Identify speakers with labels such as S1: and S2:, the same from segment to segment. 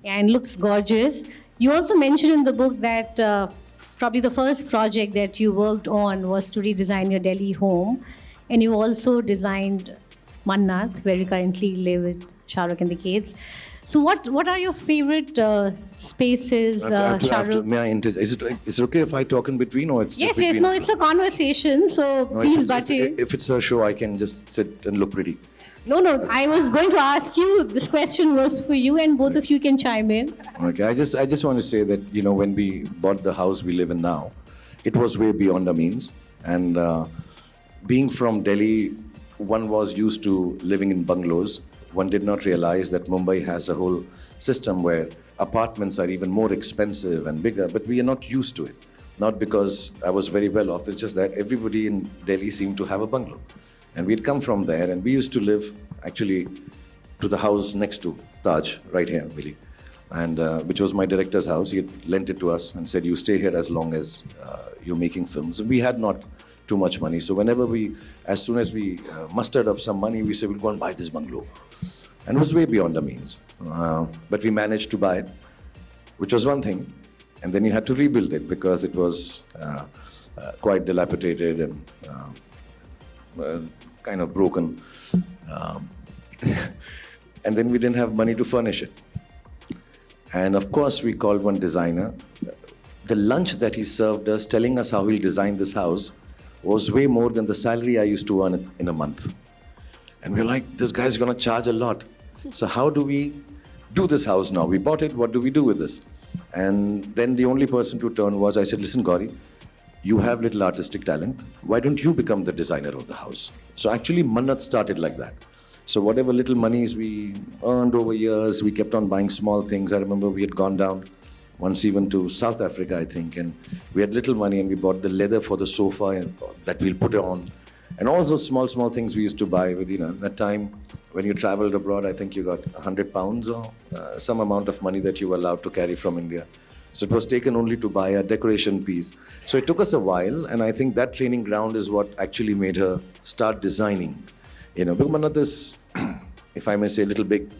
S1: and looks gorgeous. You also mentioned in the book that probably the first project that you worked on was to redesign your Delhi home, and you also designed Mannat, where you currently live with Shahrukh and the kids. So, what are your favorite spaces, Shahrukh?
S2: May I is it okay if I talk in between, or it's
S1: Yes,
S2: just
S1: yes,
S2: between?
S1: no, it's a conversation, so
S2: No,
S1: please butt in.
S2: if it's a show, I can just sit and look pretty.
S1: No, no, I was going to ask you, this question was for you, and both of you can chime in.
S2: Okay, I just want to say that, you know, when we bought the house we live in now, it was way beyond our means. And being from Delhi, one was used to living in bungalows. One did not realize that Mumbai has a whole system where apartments are even more expensive and bigger, but we are not used to it. Not because I was very well off, it's just that everybody in Delhi seemed to have a bungalow. And we'd come from there, and we used to live actually to the house next to Taj, right here, really. And which was my director's house. He had lent it to us and said, you stay here as long as you're making films. And we had not too much money. So whenever as soon as we mustered up some money, we said, we'll go and buy this bungalow. And it was way beyond our means. But we managed to buy it, which was one thing. And then you had to rebuild it because it was quite dilapidated and kind of broken. And then we didn't have money to furnish it. And of course, we called one designer. The lunch that he served us, telling us how he'll design this house, was way more than the salary I used to earn in a month. And we're like, this guy's gonna charge a lot. So how do we do this house now? We bought it, what do we do with this? And then the only person to turn was, I said, listen, Gauri, you have little artistic talent. Why don't you become the designer of the house? So actually, Mannat started like that. So whatever little monies we earned over years, we kept on buying small things. I remember we had gone down once even to South Africa, I think, and we had little money and we bought the leather for the sofa that we'll put on. And all those small things we used to buy with, you know, that time when you traveled abroad, I think you got 100 pounds or some amount of money that you were allowed to carry from India. So it was taken only to buy a decoration piece. So it took us a while, and I think that training ground is what actually made her start designing. You know, because Mannat is, if I may say, a little big.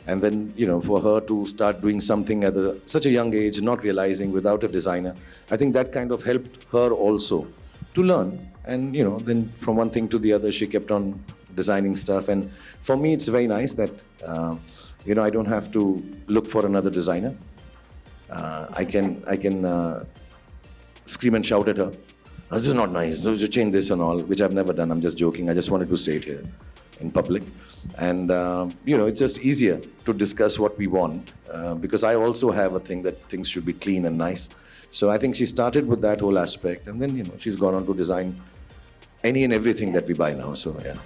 S2: And then, you know, for her to start doing something at such a young age, not realizing without a designer, I think that kind of helped her also to learn. And, you know, then from one thing to the other, she kept on designing stuff. And for me, it's very nice that, you know, I don't have to look for another designer. I can scream and shout at her, oh, this is not nice, you change this and all, which I've never done. I'm just joking. I just wanted to say it here in public. And, you know, it's just easier to discuss what we want because I also have a thing that things should be clean and nice. So I think she started with that whole aspect, and then, you know, she's gone on to design any and everything that we buy now. So, yeah.